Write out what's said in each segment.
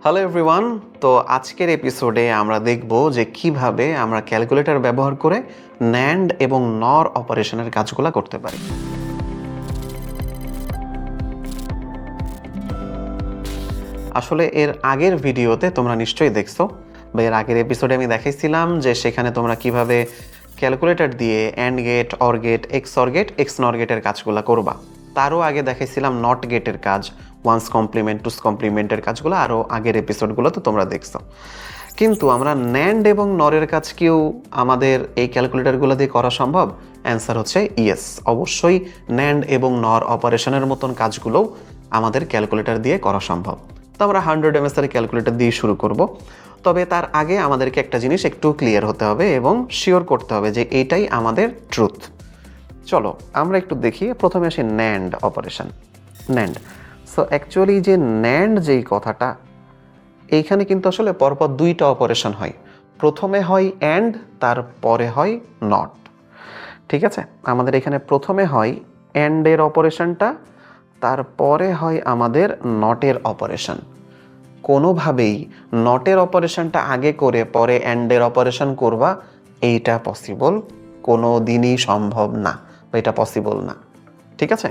Hello everyone. তো আজকের এপিসোডে আমরা দেখব যে কিভাবে আমরা ক্যালকুলেটর ব্যবহার করে ন্যান্ড এবং নর অপারেশনের কাজগুলো করতে পারি। আসলে এর আগের ভিডিওতে তোমরা নিশ্চয়ই দেখছো বা এর আগের এপিসোডে আমি দেখাইছিলাম যে সেখানে তোমরা কিভাবে ক্যালকুলেটর দিয়ে and gate, or gate, X gate, XNOR গেটের কাজগুলো করবা। তারও আগে দেখাইছিলাম নট গেটের কাজ, ওয়ান্স কমপ্লিমেন্ট, টুস কমপ্লিমেন্টের কাজগুলো আরও আগের এপিসোডগুলো তো তোমরা দেখছো। কিন্তু আমরা ন্যান্ড এবং নরের কাজ কেউ আমাদের এই ক্যালকুলেটরগুলো দিয়ে করা সম্ভব? অ্যান্সার হচ্ছে ইয়েস, অবশ্যই ন্যান্ড এবং নর অপারেশনের মতন কাজগুলোও আমাদের ক্যালকুলেটর দিয়ে করা সম্ভব। তো আমরা 100 ms এর ক্যালকুলেটর দিয়ে শুরু করব। তবে তার আগে আমাদেরকে একটা জিনিস একটু ক্লিয়ার হতে হবে এবং শিওর করতে হবে যে এইটাই আমাদের ট্রুথ। চলো আমরা একটু দেখি। প্রথমে আসি NAND operation. NAND, so actually যে ন্যান্ড যেই কথাটা, এইখানে কিন্তু আসলে পরপর দুইটা অপারেশন হয়। প্রথমে হয় অ্যান্ড, তারপরে হয় নট। ঠিক আছে, আমাদের এখানে প্রথমে হয় অ্যান্ডের অপারেশনটা, তারপরে হয় আমাদের নটের অপারেশন। কোনোভাবেই নটের অপারেশনটা আগে করে পরে অ্যান্ডের অপারেশন করবা, এইটা পসিবল কোনো দিনই সম্ভব না, বা এটা পসিবল না। ঠিক আছে,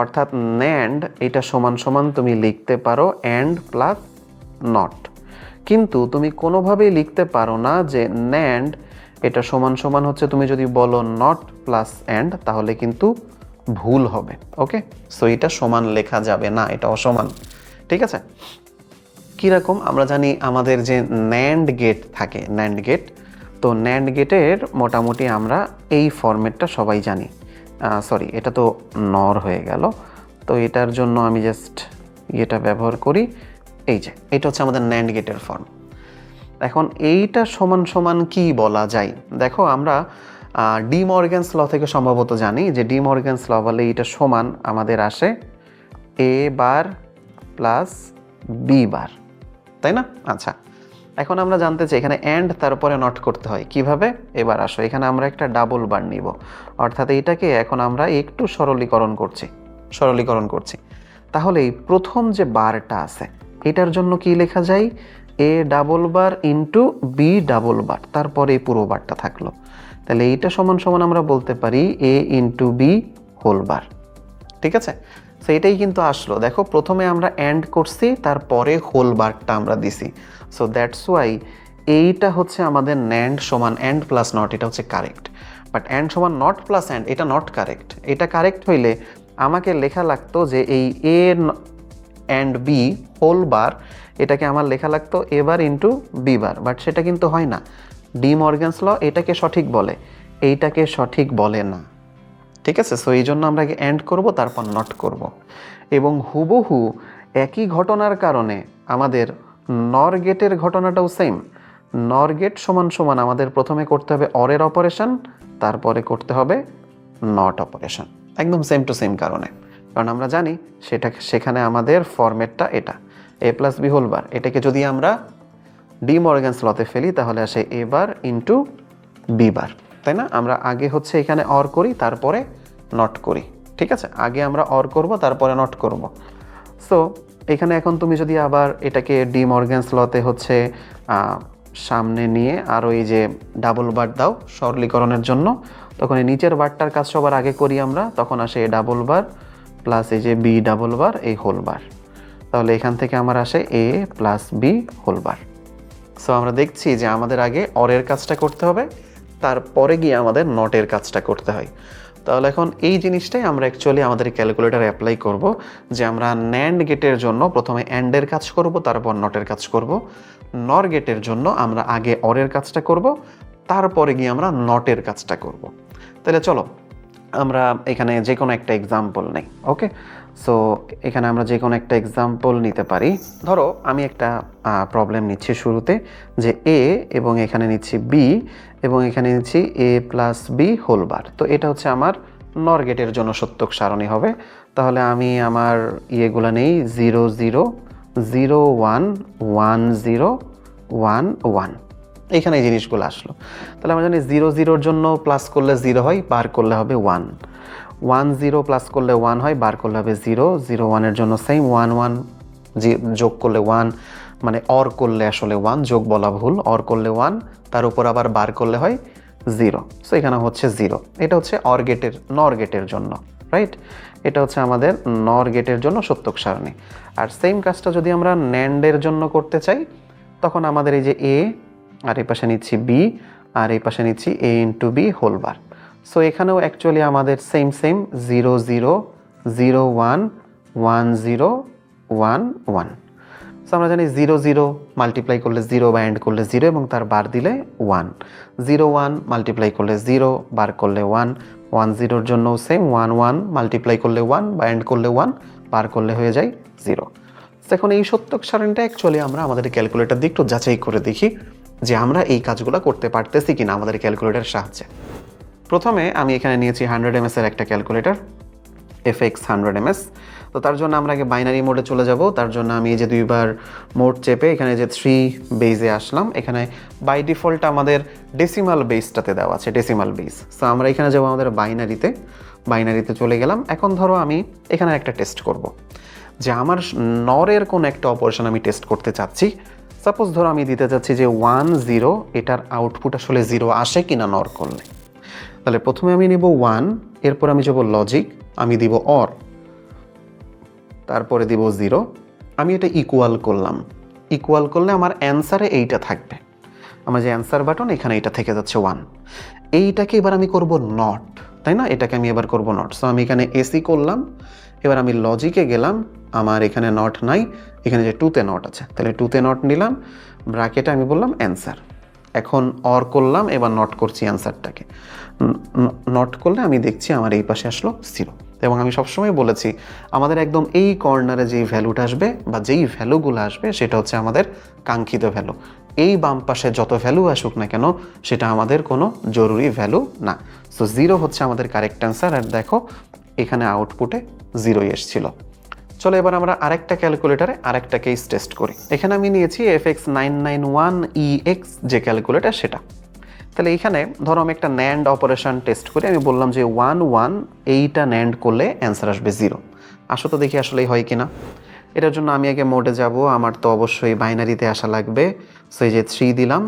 অর্থাৎ ন্যান্ড এটা সমান সমান তুমি লিখতে পারো অ্যান্ড প্লাস নট, কিন্তু তুমি কোনোভাবেই লিখতে পারো না যে ন্যান্ড এটা সমান সমান হচ্ছে, তুমি যদি বলো নট প্লাস অ্যান্ড তাহলে কিন্তু ভুল হবে। ওকে, সো এটা সমান লেখা যাবে না, এটা অসমান। ঠিক আছে, কীরকম আমরা জানি আমাদের যে ন্যান্ড গেট থাকে, ন্যান্ড গেট, তো ন্যান্ড গেটের মোটামুটি আমরা এই ফরম্যাটটা সবাই জানি। সরি, এটা তো নর হয়ে গেল, তো এটার জন্য আমি জাস্ট এটা ব্যবহার করি। এই যে এটা হচ্ছে আমাদের ন্যান্ড গেটের ফর্ম। এখন এইটা সমান সমান কি বলা যায়? দেখো, আমরা ডি মর্গ্যানস ল থেকে সম্ভবত জানি যে ডি মর্গ্যানস ল বলে এটা সমান আমাদের আসে এ বার প্লাস বি বার, তাই না? আচ্ছা, এখন আমরা জানতে চাই এখানে অ্যান্ড তারপরে নট করতে হয় কিভাবে। এবার আসো, এখানে আমরা একটা ডাবল বার নিব, অর্থাৎ এইটাকে এখন আমরা একটু সরলীকরণ করছি। তাহলে এই প্রথম যে বারটা আছে এটার জন্য কি লেখা যায়? A double bar into B double bar, তারপরে এই পুরো বারটা থাকলো। তাহলে এইটা সমান সমান আমরা বলতে পারি এ ইন্টু বি হোল বার। ঠিক আছে, সো এটাই কিন্তু আসলো। দেখো, প্রথমে আমরা অ্যান্ড করছি, তারপরে হোল বারটা আমরা দিছি। সো দ্যাটস ওয়াই এইটা হচ্ছে আমাদের ন্যান্ড সমান অ্যান্ড প্লাস নট, এটা হচ্ছে কারেক্ট। বাট অ্যান্ড সমান নট প্লাস অ্যান্ড, এটা নট কারেক্ট। এটা কারেক্ট হইলে আমাকে লেখা লাগতো যে এই A and B whole bar, এটাকে আমার লেখা লাগতো A bar into B bar, but সেটা কিন্তু হয় না। ডি মর্গ্যানস ল এটাকে সঠিক বলে, এইটাকে সঠিক বলে না। ঠিক আছে, সো এই জন্য আমরা আগে অ্যান্ড করব, তারপর নট করব। এবং হুবহু একই ঘটনার কারণে আমাদের নর গেটের ঘটনাটাও সেম। নর গেট সমান সমান আমাদের প্রথমে করতে হবে অরের অপারেশন, তারপরে করতে হবে নট অপারেশন, একদম সেম টু সেম কারণে। কারণ আমরা জানি সেখানে আমাদের ফরম্যাটটা এটা এ প্লাস বি হোল বার, এটাকে যদি আমরা ডি মর্গ্যানস লতে ফেলি তাহলে আসে এ বার ইন্টু বি বার, তাই না? আমরা আগে হচ্ছে এখানে অর করি, তারপরে নট করি। ঠিক আছে, আগে আমরা অর করব, তারপরে নট করব। সো এখানে এখন তুমি যদি আবার এটাকে ডি মর্গ্যানস লতে হচ্ছে সামনে নিয়ে আরও এই যে ডাবল বার দাও সরলীকরণের জন্য, তখন এই নিচের বারটার কাজ সবার আগে করি আমরা, তখন আসে এ ডাবল বার প্লাস এই যে বি ডাবল বার এই হোল বার। তাহলে এখান থেকে আমার আসে A plus B whole bar. So আমরা দেখছি যে আমাদের আগে অরের কাজটা করতে হবে, তারপরে গিয়ে আমাদের নটের কাজটা করতে হয়। তাহলে এখন এই জিনিসটাই আমরা অ্যাকচুয়ালি আমাদের ক্যালকুলেটরে অ্যাপ্লাই করব, যে আমরা ন্যান্ড গেটের জন্য প্রথমে অ্যান্ডের কাজ করব, তারপর নটের কাজ করব। নর গেটের জন্য আমরা আগে অরের কাজটা করব, তারপরে গিয়ে আমরা নটের কাজটা করব। তাহলে চলো আমরা এখানে যে কোনো একটা এক্সাম্পল নেই। ওকে, সো এখানে আমরা যে কোনো একটা এক্সাম্পল নিতে পারি। ধরো আমি একটা প্রবলেম নিচ্ছি শুরুতে, যে এ এবং এখানে নিচ্ছি বি এবং এখানে নিচ্ছি এ প্লাস বি হোল বার। তো এটা হচ্ছে আমার নর গেটের জন্য সত্যক সারণী হবে। তাহলে আমি আমার ইয়েগুলো নেই 0 0 0 1 1 0 1 1, এইখানে এই জিনিসগুলো আসলো। তাহলে আমরা জানি 0 0-র জন্য প্লাস করলে 0 হয়, বার করলে হবে 1, 1 0 প্লাস করলে 1 হয়, বার করলে হবে 0, 0 1-এর জন্য সেম 1 1 যোগ করলে 1, মানে অর করলে আসলে 1, যোগ বলা ভুল, অর করলে 1, তার উপর আবার বার করলে হয় 0। সো এখানে হচ্ছে 0। এটা হচ্ছে অর গেটের, নর গেটের জন্য, রাইট? এটা হচ্ছে আমাদের নর গেটের জন্য সত্যক সারণী। আর সেম কাজটা যদি আমরা ন্যান্ডের জন্য করতে চাই, তখন আমাদের এই যে এ, আর এই পাশে নিচ্ছি বি, আর এই পাশে নিচ্ছি A into B whole bar. So এখানেও অ্যাকচুয়ালি আমাদের সেম 0 0 0 1 1 0 1 1। সো আমরা জানি 0 0 মাল্টিপ্লাই করলে 0 বা অ্যান্ড করলে 0 এবং তার বার দিলে 1, 0 1 মাল্টিপ্লাই করলে 0 বার করলে 1, 1 0-র জন্য সেম 1 1 মাল্টিপ্লাই করলে 1 বা অ্যান্ড করলে 1 বার করলে হয়ে যায় 0। এখন এই সত্যক সারণীটা অ্যাকচুয়ালি আমরা আমাদের ক্যালকুলেটর দিয়ে একটু যাচাই করে দেখি যে আমরা এই কাজগুলো করতে পারতেছি কিনা আমাদের ক্যালকুলেটরের সাহায্যে। প্রথমে আমি এখানে নিয়েছি 100 ms এর একটা ক্যালকুলেটর, FX 100 ms। তো তার জন্য আমরা আগে বাইনারি মোডে চলে যাব। তার জন্য আমি এই যে দুইবার মোড চেপে এখানে যে 3 বেজে আসলাম, এখানে বাই ডিফল্ট আমাদের ডেসিমাল বেসটাতে দেওয়া আছে, ডেসিমাল বেস। সো আমরা এখানে যাব আমাদের বাইনারিতে চলে গেলাম। এখন ধরো আমি এখানে একটা টেস্ট করব যে আমার নরের কোন একটা অপারেশন আমি টেস্ট করতে চাচ্ছি। সাপোজ ধরো আমি দিতে চাচ্ছি যে 1 0, এটার আউটপুট আসলে 0 আসে কিনা নর করলে। তাহলে প্রথমে আমি নিব 1, এরপর আমি যাব লজিক, আমি দিব অর, তারপরে দিব 0। আমি এটা ইকুয়াল করলাম, ইকুয়াল করলে আমার অ্যান্সারে এইটা থাকবে, আমার যে অ্যান্সার বাটন এখানে এটা থেকে যাচ্ছে 1। এইটাকে এবার আমি করব নট, তাই না? এটাকে আমি এবার করব নট। সো আমি এখানে এসি করলাম, এবার আমি লজিকে গেলাম, আমার এখানে নট নাই, এখানে যে 2-তে নট আছে, তাহলে 2-তে নট নিলাম, ব্র্যাকেটে আমি বললাম অ্যান্সার। এখন অর করলাম, এবার নট করছি অ্যান্সারটাকে, নট করলে আমি দেখছি আমার এই পাশে আসলো 0। এবং আমি সবসময় বলেছি আমাদের একদম এই কর্নারে যেই ভ্যালুটা আসবে বা যেই ভ্যালুগুলো আসবে সেটা হচ্ছে আমাদের কাঙ্ক্ষিত ভ্যালু। এই বাম পাশে যত ভ্যালু আসুক না কেন সেটা আমাদের কোনো জরুরি ভ্যালু না। সো 0 হচ্ছে আমাদের কারেক্ট অ্যান্সার। আর দেখো এখানে আউটপুটে 0 এসেছিল। চলো এবার আমরা আরেকটা ক্যালকুলেটারে আরেকটা কেস টেস্ট করি। এখানে আমি নিয়েছি FX 991EX যে ক্যালকুলেটার সেটা। তাহলে এইখানে ধরো আমি একটা ন্যান্ড অপারেশন টেস্ট করি, আমি বললাম যে 1 1 এইটা ন্যান্ড করলে অ্যান্সার আসবে 0। আসো তো দেখি আসলেই হয় কিনা। এটার জন্য আমি আগে মোডে যাব, আমার তো অবশ্যই বাইনারিতে আসা লাগবে। সো এই যে 3 দিলাম,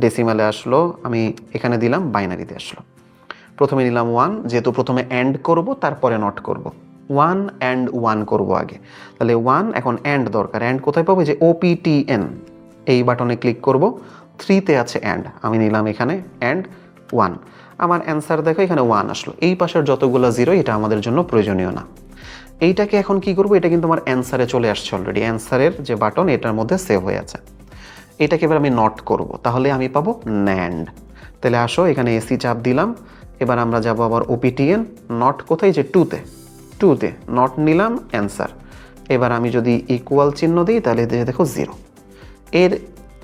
ডেসিমালে আসলো, আমি এখানে দিলাম, বাইনারিতে আসলো। প্রথমে নিলাম 1, যেহেতু প্রথমে অ্যান্ড করব তারপরে নট করব, 1 অ্যান্ড 1 করব আগে। তাহলে 1, এখন অ্যান্ড দরকার, অ্যান্ড কোথায় পাবো? যে OPTN এই বাটনে ক্লিক করব, 3-তে আছে অ্যান্ড, আমি নিলাম এখানে অ্যান্ড 1। আমার অ্যান্সার দেখো এখানে 1 আসলো। এই পাশের যতগুলো 0 এটা আমাদের জন্য প্রয়োজনীয় না। এইটাকে এখন কি করব? এটা কিন্তু আমার অ্যান্সারে চলে আসছে অলরেডি, অ্যান্সারের যে বাটন এটার মধ্যে সেভ হয়ে আছে। এটাকে এবার আমি নট করব, তাহলে আমি পাবো ন্যান্ড। তাহলে আসো এখানে এসি চাপ দিলাম, এবার আমরা যাব আবার OPTN, নট কোথায়? যে 2-তে নট নিলাম, অ্যান্সার। এবার আমি যদি ইকুয়াল চিহ্ন দিই তাহলে দেখো 0। এর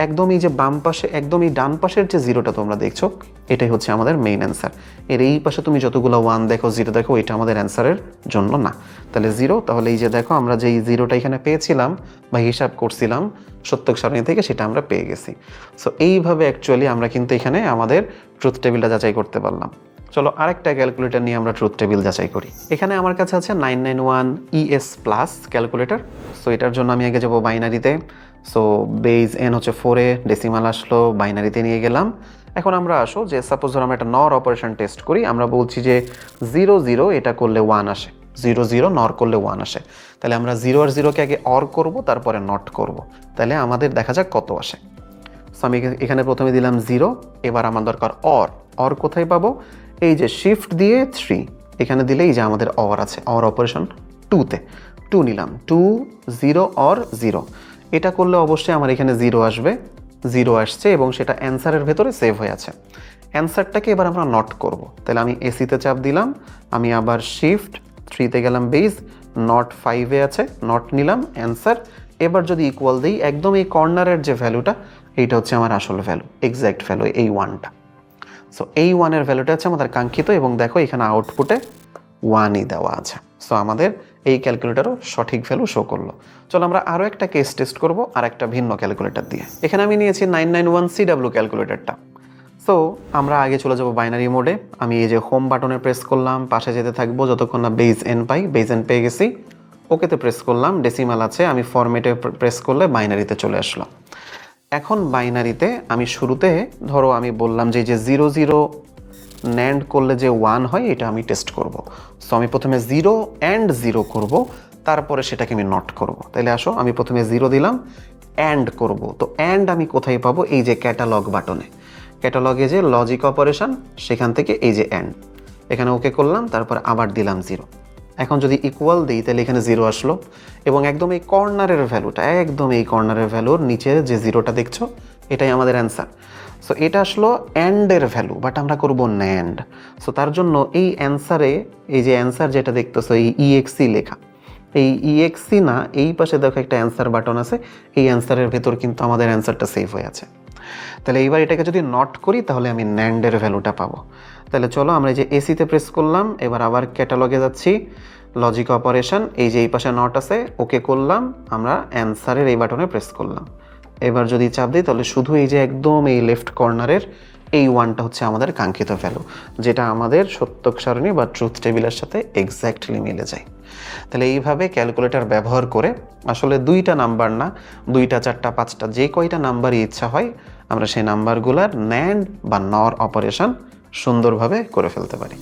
একদমই যে বাম পাশে, একদমই ডান পাশের যে 0টা তোমরা দেখছো এটাই হচ্ছে আমাদের মেইন অ্যান্সার। এর এই পাশে তুমি যতগুলো 1 দেখো, 0 দেখো, এটা আমাদের অ্যান্সারের জন্য না। তাহলে 0, তাহলে এই যে দেখো আমরা যেই 0টা এখানে পেয়েছিলাম বা হিসাব করছিলাম সত্যক সারণী থেকে, সেটা আমরা পেয়ে গেছি। সো এইভাবে অ্যাকচুয়ালি আমরা কিন্তু এখানে আমাদের ট্রুথ টেবিলটা যাচাই করতে পারলাম। চলো আরেকটা ক্যালকুলেটর নিয়ে আমরা ট্রুথ টেবিল যাচাই করি। এখানে আমার কাছে আছে 991ES প্লাস ক্যালকুলেটর। সো এটার জন্য আমি আগে যাবো বাইনারিতে। সো বেজ n হচ্ছে 4-এ, ডেসিমাল আসলো, বাইনারিতে নিয়ে গেলাম। এখন আমরা আসো যে সাপোজ ধরো আমরা একটা নর অপারেশন টেস্ট করি, আমরা বলছি যে 0 0 এটা করলে 1 আসে, 0 0 নর করলে 1 আসে। তাহলে আমরা 0 আর 0-কে আগে অর করব, তারপরে নট করব, তাহলে আমাদের দেখা যাক কত আসে। সো আমি এখানে প্রথমে দিলাম 0, এবার আমার দরকার অর কোথায় পাবো? এই যে শিফট দিয়ে 3 এখানে দিলেই যে আমাদের অর আছে, অর অপারেশন 2-তে, 2 নিলাম, 2 0 অর 0। এটা করলে অবশ্যই আমার এখানে 0 আসবে, 0 আসছে এবং সেটা অ্যান্সারের ভেতরে সেভ হয়ে আছে। অ্যান্সারটাকে এবার আমরা নট করব, তাহলে আমি এসিতে চাপ দিলাম, আমি আবার শিফট 3-তে গেলাম, বেস নট 5-এ আছে, নট নিলাম, অ্যান্সার। এবার যদি ইকুয়াল দিই, একদম এই কর্নারের যে ভ্যালুটা এইটা হচ্ছে আমার আসল ভ্যালু, এক্স্যাক্ট ভ্যালু এই 1টা। সো এই 1-এর ভ্যালুটা হচ্ছে আমাদের কাঙ্ক্ষিত এবং দেখো এখানে আউটপুটে 1-ই দেওয়া আছে। সো আমাদের এই ক্যালকুলেটারও সঠিক ভ্যালু শো করলো। চলো আমরা আরও একটা কেস টেস্ট করব আর একটা ভিন্ন ক্যালকুলেটর দিয়ে। এখানে আমি নিয়েছি 991CW ক্যালকুলেটরটা। সো আমরা আগে চলে যাব বাইনারি মোডে। আমি এই যে হোম বাটনে প্রেস করলাম, পাশে যেতে থাকবো যতক্ষণ না বেজ n পাই। বেজ n পেয়ে গেছি, ওকেতে প্রেস করলাম, ডেসিমাল আছে, আমি ফরম্যাটে প্রেস করলে বাইনারিতে চলে আসলো। এখন বাইনারিতে আমি শুরুতে ধরো আমি বললাম যে 0 0 ন্যান্ড করলে যে 1 হয় এটা আমি টেস্ট করব। সো আমি প্রথমে 0 অ্যান্ড 0 করব, তারপরে সেটাকে আমি নট করব। তাহলে আসো আমি প্রথমে 0 দিলাম, অ্যান্ড করব। তো অ্যান্ড আমি কোথায় পাবো? এই যে ক্যাটালগ বাটনে, ক্যাটালগে যে লজিক অপারেশন সেখান থেকে এই যে অ্যান্ড, এখানে ওকে করলাম, তারপর আবার দিলাম 0। এখন যদি ইকুয়াল দিই তাহলে এখানে 0 আসলো, এবং একদম এই কর্নারের ভ্যালুটা, একদম এই কর্নারের ভ্যালুর নিচে যে 0টা দেখছো এটাই আমাদের অ্যান্সার। সো এটা আসলো অ্যান্ডের ভ্যালু, বাট আমরা করব ন্যান্ড। সো তার জন্য এই অ্যান্সারে, এই যে অ্যান্সার যেটা দেখতেছো এই ইএক্সি লেখা, এই ইএক্সি না, এই পাশে দেখো একটা অ্যান্সার বাটন আছে, এই অ্যান্সারের ভেতর কিন্তু আমাদের অ্যান্সারটা সেভ হয়ে আছে। তাহলে এইবার এটাকে যদি নট করি তাহলে আমি ন্যান্ডের ভ্যালুটা পাবো। তাহলে চলো আমরা এই যে এসিতে প্রেস করলাম, এবার আবার ক্যাটালগে যাচ্ছি, লজিক অপারেশন, এই যে এই পাশে নট আছে, ওকে করলাম, আমরা অ্যান্সারের এই বাটনে প্রেস করলাম। এবার যদি চাপ দিই তাহলে শুধু এই যে একদম এই লেফট কর্নারের এই 1টা হচ্ছে আমাদের কাঙ্ক্ষিত ভ্যালু, যেটা আমাদের সত্যক সারণী বা ট্রুথ টেবিলের সাথে এক্স্যাক্টলি মিলে যায়। তাহলে এইভাবে ক্যালকুলেটর ব্যবহার করে আসলে 2টা নাম্বার না, 2টা 4টা 5টা যে কয়টা নাম্বারই ইচ্ছা হয় আমরা সেই নাম্বারগুলোর ন্যান্ড বা নর অপারেশন সুন্দরভাবে করে ফেলতে পারি।